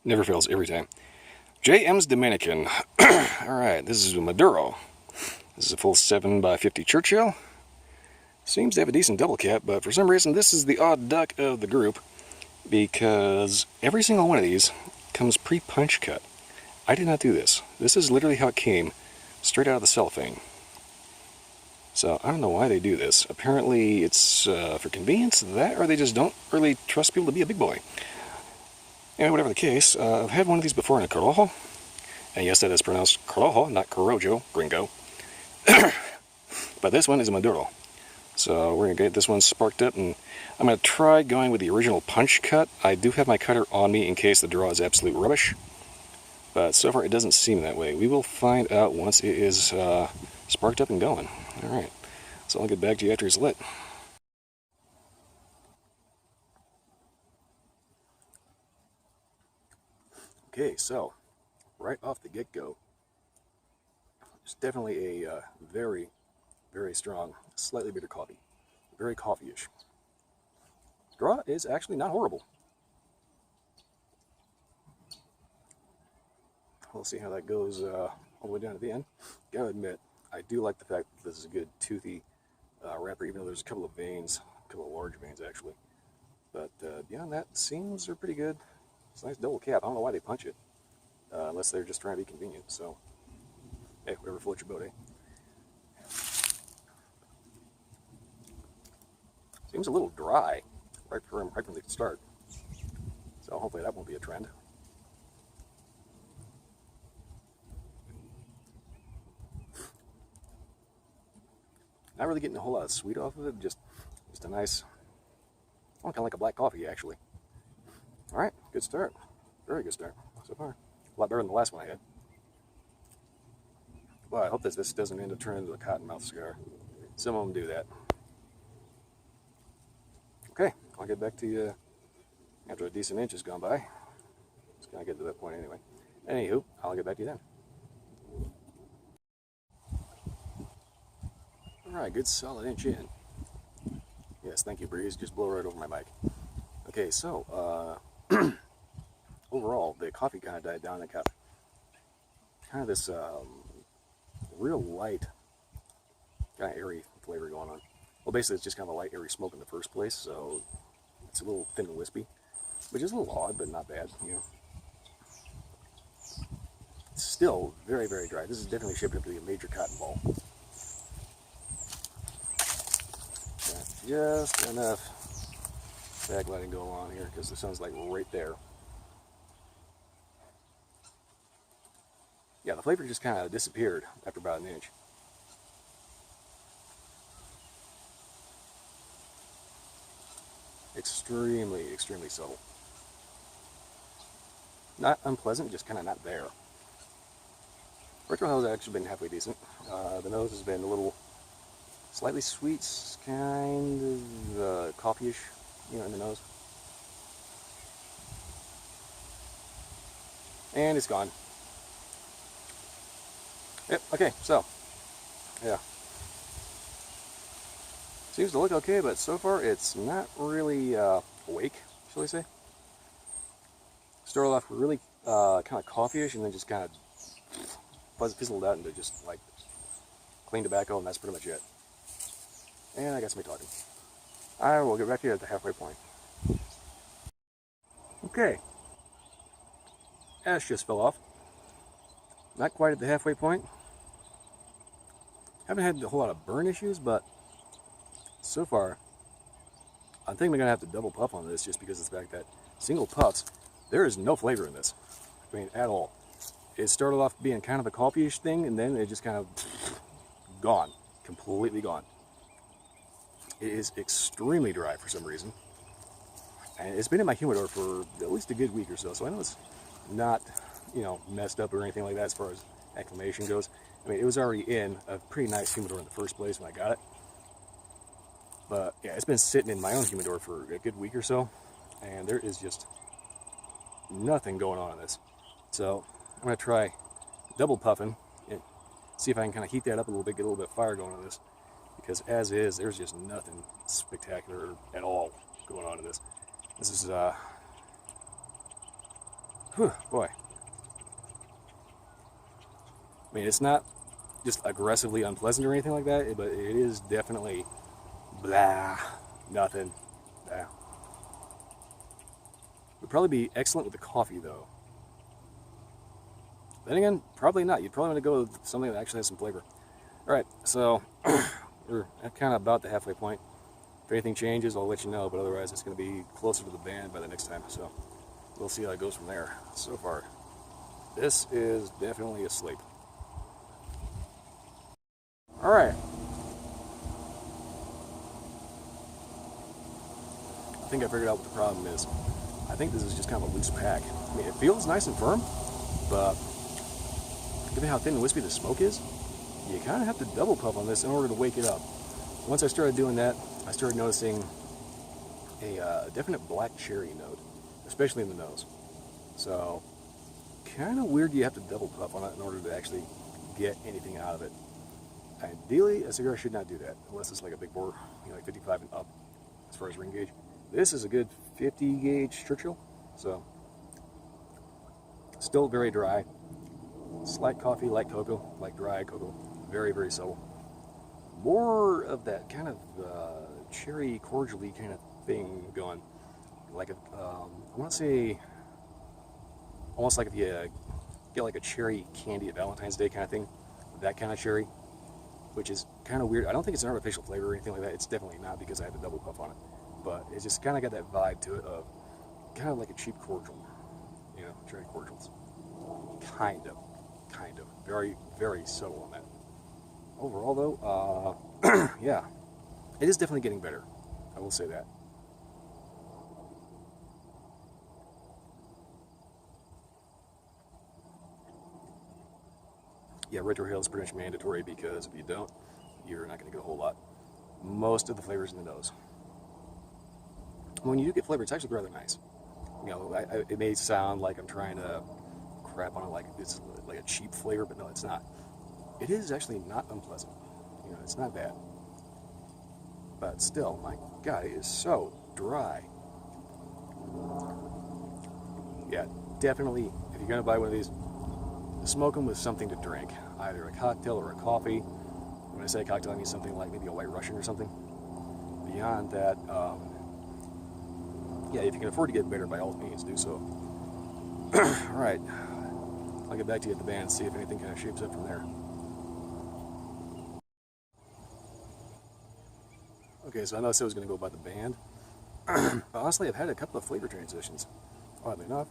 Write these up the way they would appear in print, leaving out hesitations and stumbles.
Never fails every time. JM's Dominican. Alright, this is Maduro. This is a full 7x50 Churchill. Seems to have a decent double cap, but for some reason this is the odd duck of the group because every single one of these comes pre-punch cut. I did not do this. This is literally how it came, straight out of the cellophane. So I don't know why they do this. Apparently it's for convenience, that, or they just don't really trust people to be a big boy. Anyway, whatever the case, I've had one of these before in a Corojo. And yes, that is pronounced Corojo, not Corojo, gringo. But this one is a Maduro. So we're going to get this one sparked up, and I'm going to try going with the original punch cut. I do have my cutter on me in case the draw is absolute rubbish. But so far it doesn't seem that way. We will find out once it is sparked up and going. Alright, so I'll get back to you after it's lit. Okay, so right off the get-go, it's definitely a very, very strong, slightly bitter coffee. Very coffee-ish. Draw is actually not horrible. We'll see how that goes all the way down to the end. Gotta admit, I do like the fact that this is a good toothy wrapper, even though there's a couple of veins, a couple of large veins actually. But beyond that, seams are pretty good. It's a nice double cap. I don't know why they punch it, unless they're just trying to be convenient. So, hey, whatever floats your boat, eh? Seems a little dry right from the start. So hopefully that won't be a trend. Not really getting a whole lot of sweet off of it, just a nice, kind of like a black coffee actually. All right, good start. Very good start so far. A lot better than the last one I had. Well, I hope this doesn't end up turning into a cottonmouth cigar. Some of them do that. Okay, I'll get back to you after a decent inch has gone by. It's gonna get to that point anyway. Anywho, I'll get back to you then. Alright, good solid inch in. Yes, thank you, breeze. Just blow right over my mic. Okay, so, overall, the coffee kind of died down and got kind of this real light, kind of airy flavor going on. Well, basically, it's just kind of a light, airy smoke in the first place, so it's a little thin and wispy, which is a little odd, but not bad, you know. It's still very, very dry. This is definitely shaping up to be a major cotton ball. Just enough backlighting going on here because the sun's like right there. Yeah, the flavor just kind of disappeared after about an inch. Extremely, extremely subtle. Not unpleasant, just kind of not there. Retro has actually been halfway decent. The nose has been a little slightly sweet, kind of coffee-ish, you know, in the nose. And it's gone. Yep, okay, so, yeah. Seems to look okay, but so far it's not really awake, shall we say. Started off really kind of coffee-ish and then just kind of fizzled out into just like clean tobacco, and that's pretty much it. And I got somebody talking. I will get back to you at the halfway point. Okay. Ash just fell off. Not quite at the halfway point. Haven't had a whole lot of burn issues, but so far, I think we're going to have to double puff on this just because of the fact that single puffs, there is no flavor in this. I mean, at all. It started off being kind of a coffee-ish thing, and then it just kind of gone. Completely gone. It is extremely dry for some reason, and it's been in my humidor for at least a good week or so, so I know it's not, you know, messed up or anything like that as far as acclimation goes. I mean, it was already in a pretty nice humidor in the first place when I got it, but yeah, it's been sitting in my own humidor for a good week or so, and there is just nothing going on in this. So I'm going to try double puffing and see if I can kind of heat that up a little bit, get a little bit of fire going on this. Because as is, there's just nothing spectacular at all going on in this. This is Whew, boy. I mean, it's not just aggressively unpleasant or anything like that, but it is definitely blah, nothing. Blah. Would probably be excellent with the coffee, though. Then again, probably not. You'd probably want to go with something that actually has some flavor. Alright, so we're kind of about the halfway point. If anything changes, I'll let you know, but otherwise it's going to be closer to the band by the next time, so we'll see how it goes from there. So far, this is definitely asleep. Alright. I think I figured out what the problem is. I think this is just kind of a loose pack. I mean, it feels nice and firm, but given how thin and wispy the smoke is, you kind of have to double puff on this in order to wake it up. Once I started doing that, I started noticing a definite black cherry note, especially in the nose. So, kind of weird you have to double puff on it in order to actually get anything out of it. Ideally, a cigar should not do that, unless it's like a big bore, you know, like 55 and up, as far as ring gauge. This is a good 50 gauge Churchill, so still very dry. Slight coffee, light cocoa, like dry cocoa, very, very subtle. More of that kind of cherry cordially kind of thing going, like a, I want to say, almost like if you get like a cherry candy at Valentine's Day kind of thing, that kind of cherry, which is kind of weird. I don't think it's an artificial flavor or anything like that. It's definitely not, because I had the double puff on it, but it's just kind of got that vibe to it of kind of like a cheap cordial, you know, cherry cordials, kind of, very, very subtle on that. Overall, though, yeah, it is definitely getting better. I will say that. Yeah, retrohale is pretty much mandatory, because if you don't, you're not going to get a whole lot. Most of the flavors in the nose. When you do get flavor, it's actually rather nice. You know, it may sound like I'm trying to crap on it like it's like a cheap flavor, but no, it's not. It is actually not unpleasant. You know, it's not bad. But still, my God, it is so dry. Yeah, definitely, if you're going to buy one of these, smoke them with something to drink. Either a cocktail or a coffee. When I say cocktail, I mean something like maybe a White Russian or something. Beyond that, yeah, if you can afford to get better, by all means, do so. Alright, I'll get back to you at the band, see if anything kind of shapes up from there. Okay, so I know I said I was going to go by the band. But honestly, I've had a couple of flavor transitions, oddly enough.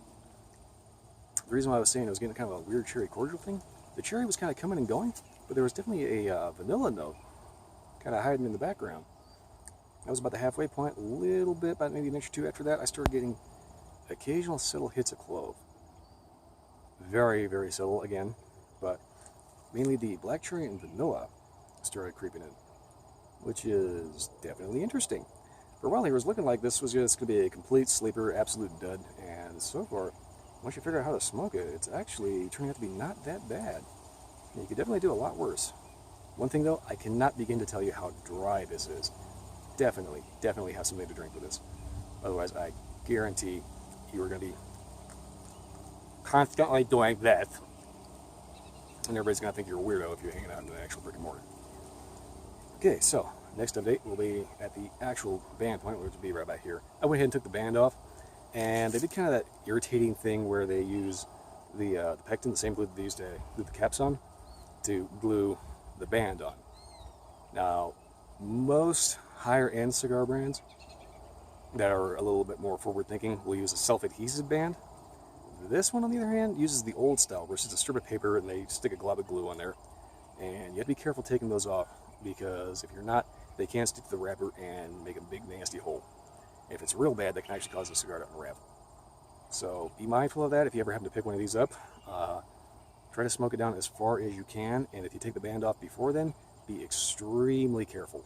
The reason why I was saying I was getting kind of a weird cherry cordial thing, the cherry was kind of coming and going, but there was definitely a vanilla note kind of hiding in the background. That was about the halfway point. A little bit, about maybe an inch or two after that, I started getting occasional subtle hits of clove. Very, very subtle again, but mainly the black cherry and vanilla started creeping in, which is definitely interesting. For a while, it was looking like this was just going to be a complete sleeper, absolute dud, and so far, once you figure out how to smoke it, it's actually turning out to be not that bad. You could definitely do a lot worse. One thing though, I cannot begin to tell you how dry this is. Definitely have something to drink with this. Otherwise, I guarantee you are going to be constantly doing this. And everybody's going to think you're a weirdo if you're hanging out in the actual brick and mortar. Okay, so next update will be at the actual band point, which will be right about here. I went ahead and took the band off, and they did kind of that irritating thing where they use the pectin, the same glue that they used to glue the caps on, to glue the band on. Now, most higher-end cigar brands that are a little bit more forward-thinking will use a self-adhesive band. This one, on the other hand, uses the old style, where it's just a strip of paper and they stick a glob of glue on there. And you have to be careful taking those off, because if you're not, they can stick to the wrapper and make a big nasty hole. If it's real bad, that can actually cause the cigar to unwrap. So be mindful of that if you ever happen to pick one of these up. Try to smoke it down as far as you can, and if you take the band off before then, be extremely careful.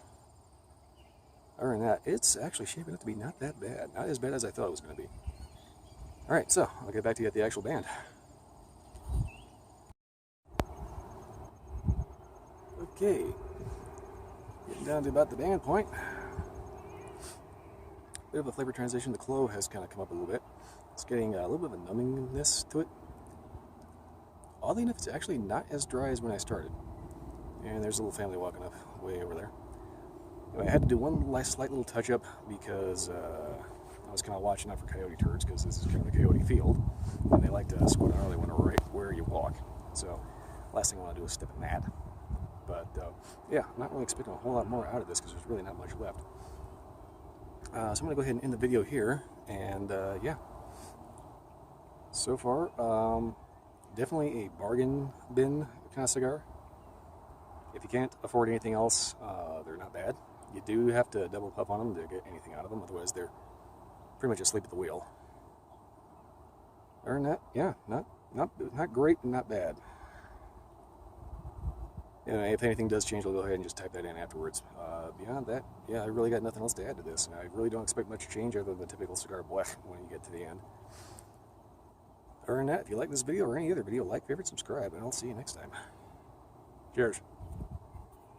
Other than that, it's actually shaping up to be not that bad. Not as bad as I thought it was going to be. Alright, so I'll get back to you at the actual band. Okay, getting down to about the band point. Bit of a flavor transition. The clove has kind of come up a little bit. It's getting a little bit of a numbingness to it. Oddly enough, it's actually not as dry as when I started. And there's a little family walking up way over there. Anyway, I had to do one last slight little touch-up because I was kind of watching out for coyote turds, because this is kind of a coyote field, and they like to squat on early when right where you walk. So last thing I want to do is step in that. But yeah, I'm not really expecting a whole lot more out of this because there's really not much left. So I'm going to go ahead and end the video here, and yeah. So far, definitely a bargain bin kind of cigar. If you can't afford anything else, they're not bad. You do have to double puff on them to get anything out of them, otherwise they're pretty much asleep at the wheel. Other than that, yeah, not great and not bad. Anyway, if anything does change, I'll go ahead and just type that in afterwards. Beyond that, yeah, I really got nothing else to add to this. I really don't expect much change other than the typical cigar black when you get to the end. Other than that, if you like this video or any other video, like, favorite, subscribe, and I'll see you next time. Cheers.